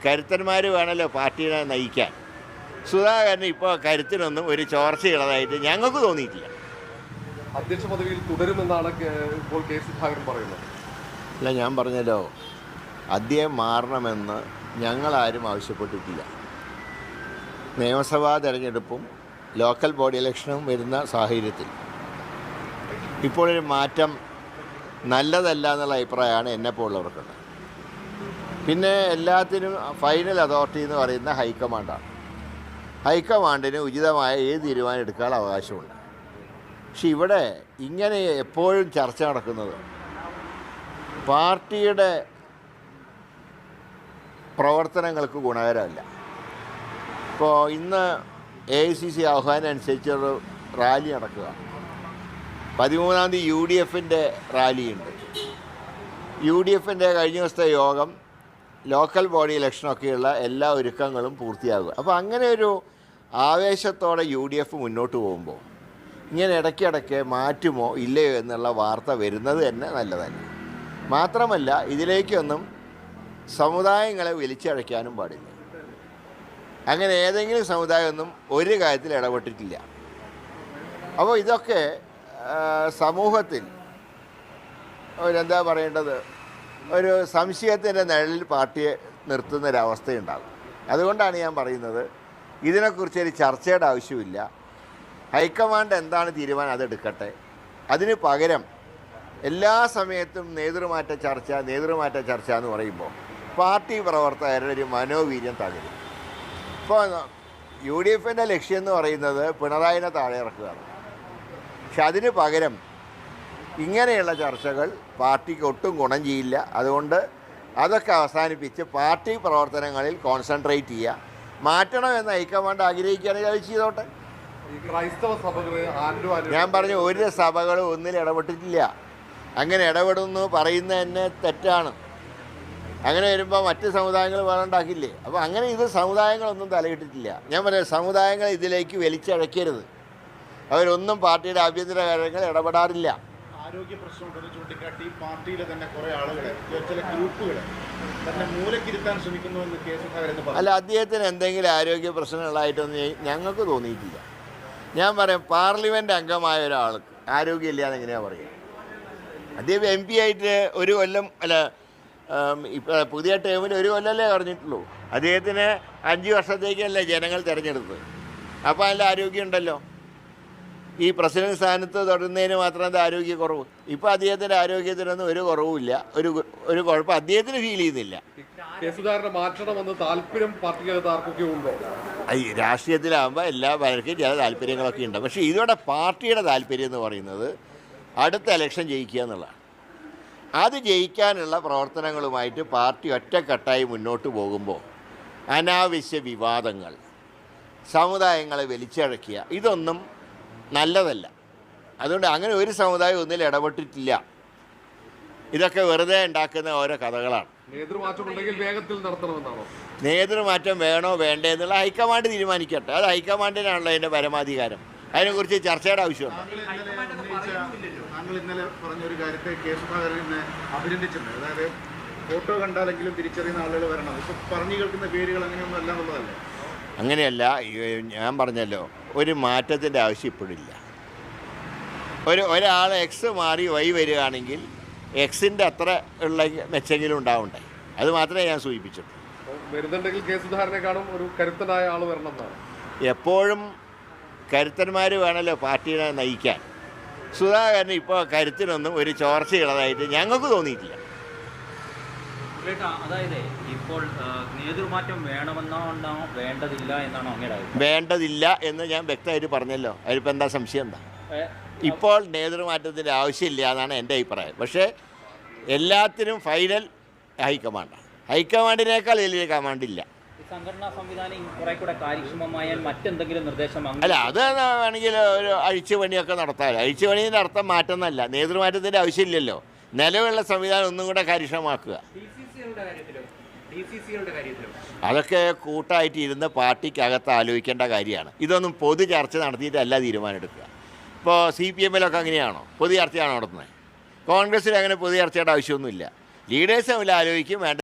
കരുത്തന്മാർ വേണമല്ലോ പാർട്ടിയെ നയിക്കാൻ. സുധാകരന് ഇപ്പോൾ കരുത്തിനൊന്നും ഒരു ചോർച്ചയുള്ളതായിട്ട് ഞങ്ങൾക്ക് തോന്നിയിട്ടില്ല. അധ്യക്ഷ പദവിയിൽ തുടരുമെന്നാണ് ഇപ്പോൾ കെ സുധാകരൻ പറയുന്നത്. അല്ല, ഞാൻ പറഞ്ഞല്ലോ, അദ്ദേഹം മാറണമെന്ന് ഞങ്ങളാരും ആവശ്യപ്പെട്ടിട്ടില്ല. നിയമസഭാ തെരഞ്ഞെടുപ്പും ലോക്കൽ ബോഡി ഇലക്ഷനും വരുന്ന സാഹചര്യത്തിൽ ഇപ്പോഴൊരു മാറ്റം നല്ലതല്ല എന്നുള്ള അഭിപ്രായമാണ് എന്നെപ്പോലുള്ളവർക്കുണ്ട്. പിന്നെ എല്ലാത്തിനും ഫൈനൽ അതോറിറ്റി എന്ന് പറയുന്ന ഹൈക്കമാൻഡാണ്. ഹൈക്കമാൻഡിന് ഉചിതമായ ഏത് തീരുമാനം എടുക്കാനുള്ള അവകാശമുണ്ട്. പക്ഷെ ഇവിടെ ഇങ്ങനെ എപ്പോഴും ചർച്ച നടക്കുന്നത് പാർട്ടിയുടെ പ്രവർത്തനങ്ങൾക്ക് ഗുണകരമല്ല. ഇപ്പോൾ ഇന്ന് AICC ആഹ്വാനം അനുസരിച്ചൊരു റാലി നടക്കുക. 13-ാം തീയതി UDFൻ്റെ റാലിയുണ്ട്. UDFൻ്റെ കഴിഞ്ഞ ദിവസത്തെ യോഗം ലോക്കൽ ബോഡി ഇലക്ഷനൊക്കെയുള്ള എല്ലാ ഒരുക്കങ്ങളും പൂർത്തിയാകുക. അപ്പോൾ അങ്ങനെ ഒരു ആവേശത്തോടെ UDF മുന്നോട്ട് പോകുമ്പോൾ ഇങ്ങനെ ഇടയ്ക്കിടയ്ക്ക് മാറ്റുമോ ഇല്ലയോ എന്നുള്ള വാർത്ത വരുന്നത് തന്നെ നല്ലതല്ല. മാത്രമല്ല, ഇതിലേക്കൊന്നും സമുദായങ്ങളെ വലിച്ചഴയ്ക്കാനും പാടില്ല. അങ്ങനെ ഏതെങ്കിലും സമുദായമൊന്നും ഒരു കാര്യത്തിൽ ഇടപെട്ടിട്ടില്ല. അപ്പോൾ ഇതൊക്കെ സമൂഹത്തിൽ എന്താ പറയേണ്ടത്, ഒരു സംശയത്തിൻ്റെ നിഴലിൽ പാർട്ടിയെ നിർത്തുന്നൊരവസ്ഥയുണ്ടാകും. അതുകൊണ്ടാണ് ഞാൻ പറയുന്നത്, ഇതിനെക്കുറിച്ചൊരു ചർച്ചയുടെ ആവശ്യമില്ല. ഹൈക്കമാൻഡ് എന്താണ് തീരുമാനം അതെടുക്കട്ടെ. അതിന് പകരം എല്ലാ സമയത്തും നേതൃമാറ്റ ചർച്ച എന്ന് പറയുമ്പോൾ പാർട്ടി പ്രവർത്തകരുടെ ഒരു മനോവീര്യം തകരും. ഇപ്പോൾ UDFൻ്റെ ലക്ഷ്യം എന്ന് പറയുന്നത് പിണറായിനെ താഴെ ഇറക്കുകയാണ്. പക്ഷെ അതിന് പകരം ഇങ്ങനെയുള്ള ചർച്ചകൾ പാർട്ടിക്ക് ഒട്ടും ഗുണം ചെയ്യില്ല. അതുകൊണ്ട് അതൊക്കെ അവസാനിപ്പിച്ച് പാർട്ടി പ്രവർത്തനങ്ങളിൽ കോൺസെൻട്രേറ്റ് ചെയ്യുക. മാറ്റണമെന്ന് ഹൈക്കമാൻഡ് ആഗ്രഹിക്കുകയാണെങ്കിൽ അത് ചെയ്തോട്ടെ. ഞാൻ പറഞ്ഞു, ഒരു സഭകളും ഒന്നിൽ ഇടപെട്ടിട്ടില്ല. അങ്ങനെ ഇടപെടുന്നു പറയുന്നത് തന്നെ തെറ്റാണ്. അങ്ങനെ വരുമ്പോൾ മറ്റ് സമുദായങ്ങൾ വേണമുണ്ടാക്കില്ലേ? അപ്പോൾ അങ്ങനെ ഇത് സമുദായങ്ങളൊന്നും തലയിട്ടിട്ടില്ല. ഞാൻ പറയാം, സമുദായങ്ങൾ ഇതിലേക്ക് വലിച്ചഴക്കരുത്. അവരൊന്നും പാർട്ടിയുടെ ആഭ്യന്തര കാര്യങ്ങൾ ഇടപെടാറില്ല. ആരോഗ്യ പ്രശ്നമുണ്ടെന്ന് ചൂണ്ടിക്കാട്ടി പാർട്ടിയിലെ തന്നെ കുറേ ആളുകളെ, ചില ഗ്രൂപ്പുകളെ തന്നെ മൂലക്കിരുത്താൻ ശ്രമിക്കുന്നുവെന്ന് കെ സുധാകരൻ പറഞ്ഞു. അല്ല, അദ്ദേഹത്തിന് എന്തെങ്കിലും ആരോഗ്യ പ്രശ്നങ്ങളായിട്ടൊന്നും ഞങ്ങൾക്ക് തോന്നിയിട്ടില്ല. ഞാൻ പറയാം, പാർലമെൻറ്റ് അംഗമായ ഒരാൾക്ക് ആരോഗ്യമില്ല എന്നെങ്ങനെയാണ് പറയുക? അദ്ദേഹം MP ആയിട്ട് ഒരു കൊല്ലം, അല്ല ഇപ്പോൾ പുതിയ ടേമിൽ ഒരു കൊല്ലമല്ലേ പറഞ്ഞിട്ടുള്ളൂ. അദ്ദേഹത്തിന് 5 വർഷത്തേക്കല്ലേ ജനങ്ങൾ തിരഞ്ഞെടുത്തത്. അപ്പോൾ നല്ല ആരോഗ്യമുണ്ടല്ലോ. ഈ പ്രസിഡന്റ് സ്ഥാനത്ത് തുടരുന്നതിന് മാത്രം എന്താ ആരോഗ്യക്കുറവ്? ഇപ്പോൾ അദ്ദേഹത്തിൻ്റെ ആരോഗ്യത്തിനൊന്നും ഒരു കുറവുമില്ല. ഒരു കുഴപ്പം അദ്ദേഹത്തിന് ഫീൽ ചെയ്യുന്നില്ല. രാഷ്ട്രീയത്തിലാകുമ്പോൾ എല്ലാ പലർക്കും ചില താല്പര്യങ്ങളൊക്കെ ഉണ്ട്. പക്ഷേ ഇതോടെ പാർട്ടിയുടെ താല്പര്യം എന്ന് പറയുന്നത് അടുത്ത ഇലക്ഷൻ ജയിക്കുക എന്നുള്ളതാണ്. അത് ജയിക്കാനുള്ള പ്രവർത്തനങ്ങളുമായിട്ട് പാർട്ടി ഒറ്റക്കെട്ടായി മുന്നോട്ട് പോകുമ്പോൾ അനാവശ്യ വിവാദങ്ങൾ, സമുദായങ്ങളെ വലിച്ചഴക്കുക, ഇതൊന്നും നല്ലതല്ല. അതുകൊണ്ട് അങ്ങനെ ഒരു സമുദായം ഒന്നിൽ ഇടപെട്ടിട്ടില്ല. ഇതൊക്കെ വെറുതെ ഉണ്ടാക്കുന്ന ഓരോ കഥകളാണ്. നേതൃമാറ്റം വേണോ വേണ്ടേ എന്നുള്ള ഹൈക്കമാൻഡ് തീരുമാനിക്കട്ടെ. അത് ഹൈക്കമാൻഡിനാണല്ലോ അതിൻ്റെ പരമാധികാരം. അതിനെക്കുറിച്ച് ചർച്ചയുടെ ആവശ്യമുണ്ട്. താങ്കൾ ഇന്നലെ പറഞ്ഞൊരു കാര്യത്തെ കെ സുധാകരനെ അഭിനന്ദിച്ചിട്ടുണ്ട്. അതായത് ഫോട്ടോ കണ്ടാലെങ്കിലും തിരിച്ചറിയുന്ന ആളുകൾ വരണം. ഇപ്പം പറഞ്ഞു കേൾക്കുന്ന പേരുകൾ അങ്ങനെയൊന്നും അല്ല എന്നുള്ളതല്ലേ? അങ്ങനെയല്ല, ഞാൻ പറഞ്ഞല്ലോ, ഒരു മാറ്റത്തിൻ്റെ ആവശ്യം ഇപ്പോഴില്ല. ഒരാൾ X മാറി Y വരികയാണെങ്കിൽ Xൻ്റെ അത്ര ഉള്ള മെച്ചെങ്കിലും ഉണ്ടാവണ്ടേ? അത് മാത്രമേ ഞാൻ സൂചിപ്പിച്ചുള്ളൂ. എപ്പോഴും കരുത്തന്മാർ വേണമല്ലോ പാർട്ടിയെ നയിക്കാൻ. സുധാകരന് ഇപ്പോൾ കരുത്തിനൊന്നും ഒരു ചോർച്ചയുള്ളതായിട്ട് ഞങ്ങൾക്ക് തോന്നിയിട്ടില്ല. അതായത് ഇപ്പോൾ നേതൃമാറ്റം വേണമെന്നാണോ വേണ്ടതില്ല എന്നാണോ അങ്ങയുടെ? വേണ്ടതില്ല എന്ന് ഞാൻ വ്യക്തമായിട്ട് പറഞ്ഞല്ലോ. അതിലിപ്പോൾ എന്താ സംശയം? എന്താ? ഇപ്പോൾ നേതൃമാറ്റത്തിൻ്റെ ആവശ്യമില്ല എന്നാണ് എൻ്റെ അഭിപ്രായം. പക്ഷേ എല്ലാത്തിനും ഫൈനൽ ഹൈക്കമാൻഡാണ്. ഹൈക്കമാൻഡിനേക്കാൾ വലിയ കമാൻഡില്ല. സംഘടനാ സംവിധാനം കുറെ കൂടെ കാര്യക്ഷമമായാൽ മറ്റെന്തെങ്കിലും നിർദ്ദേശം? അല്ല, അത് വേണമെങ്കിൽ ഒരു അഴിച്ചുപണിയൊക്കെ നടത്താമല്ലോ. അഴിച്ചുപണീൻ്റെ അർത്ഥം മാറ്റുന്നതല്ല. നേതൃമാറ്റത്തിൻ്റെ ആവശ്യമില്ലല്ലോ. നിലവിലുള്ള സംവിധാനം ഒന്നും കൂടെ കാര്യക്ഷമമാക്കുക. അതൊക്കെ കൂട്ടായിട്ട് ഇരുന്ന് പാർട്ടിക്കകത്ത് ആലോചിക്കേണ്ട കാര്യമാണ്. ഇതൊന്നും പൊതു ചർച്ച നടത്തിയിട്ടല്ല തീരുമാനം എടുക്കുക. ഇപ്പോൾ CPM-ലൊക്കെ അങ്ങനെയാണോ പൊതു ചർച്ചയാണോ നടത്തുന്നത്? കോൺഗ്രസ്സിൽ അങ്ങനെ പൊതു ചർച്ചയുടെ ആവശ്യമൊന്നുമില്ല. ലീഡേഴ്സ് തമ്മിൽ ആലോചിക്കും വേണ്ട